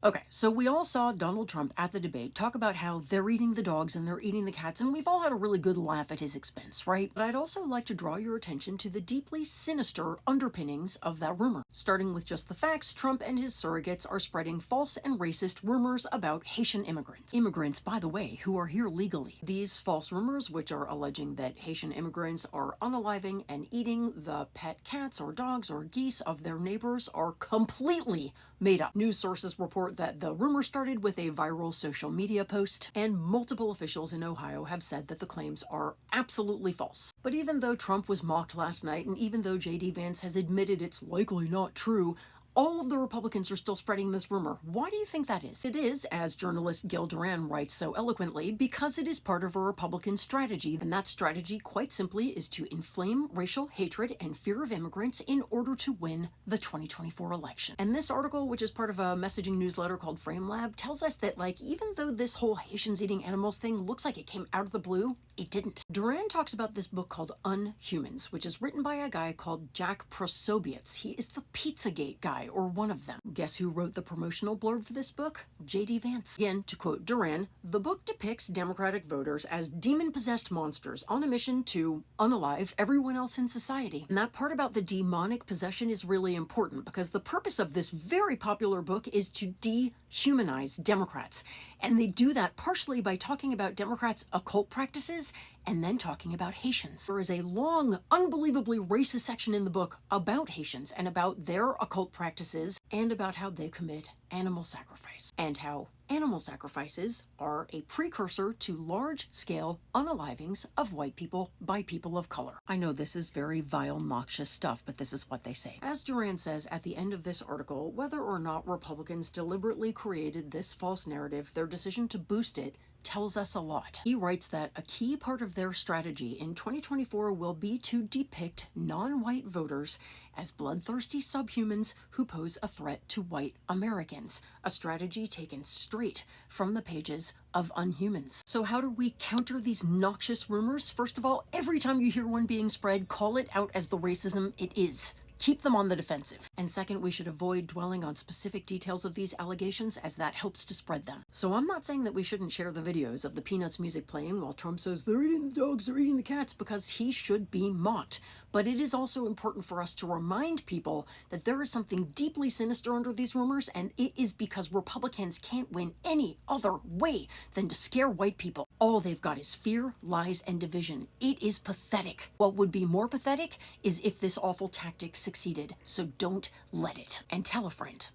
Okay, so we all saw Donald Trump at the debate talk about how they're eating the dogs and they're eating the cats, and we've all had a really good laugh at his expense, right? But I'd also like to draw your attention to the deeply sinister underpinnings of that rumor. Starting with just the facts, Trump and his surrogates are spreading false and racist rumors about Haitian immigrants. Immigrants, by the way, who are here legally. These false rumors, which are alleging that Haitian immigrants are unaliving and eating the pet cats or dogs or geese of their neighbors, are completely made up. News sources report that the rumor started with a viral social media post, and multiple officials in Ohio have said that the claims are absolutely false. But even though Trump was mocked last night, and even though J.D. Vance has admitted it's likely not true, all of the Republicans are still spreading this rumor. Why do you think that is? It is, as journalist Gil Duran writes so eloquently, because it is part of a Republican strategy, and that strategy, quite simply, is to inflame racial hatred and fear of immigrants in order to win the 2024 election. And this article, which is part of a messaging newsletter called Frame Lab, tells us that, even though this whole Haitians eating animals thing looks like it came out of the blue, it didn't. Duran talks about this book called Unhumans, which is written by a guy called Jack Prosobiec. He is the Pizzagate guy, or one of them. Guess who wrote the promotional blurb for this book? J.D. Vance. Again, to quote Duran, the book depicts Democratic voters as demon-possessed monsters on a mission to unalive everyone else in society. And that part about the demonic possession is really important, because the purpose of this very popular book is to dehumanize Democrats. And they do that partially by talking about Democrats' occult practices and then talking about Haitians. There is a long, unbelievably racist section in the book about Haitians and about their occult practices and about how they commit animal sacrifice and how animal sacrifices are a precursor to large-scale unalivings of white people by people of color. I know this is very vile, noxious stuff, but this is what they say. As Duran says at the end of this article, whether or not Republicans deliberately created this false narrative, their decision to boost it tells us a lot. He writes that a key part of their strategy in 2024 will be to depict non-white voters as bloodthirsty subhumans who pose a threat to white Americans, a strategy taken straight from the pages of Unhumans. So how do we counter these noxious rumors? First of all, every time you hear one being spread, call it out as the racism it is. Keep them on the defensive. And second, we should avoid dwelling on specific details of these allegations, as that helps to spread them. So I'm not saying that we shouldn't share the videos of the Peanuts music playing while Trump says they're eating the dogs, they're eating the cats, because he should be mocked. But it is also important for us to remind people that there is something deeply sinister under these rumors, and it is because Republicans can't win any other way than to scare white people. All they've got is fear, lies, and division. It is pathetic. What would be more pathetic is if this awful tactic succeeded. So don't let it. And tell a friend.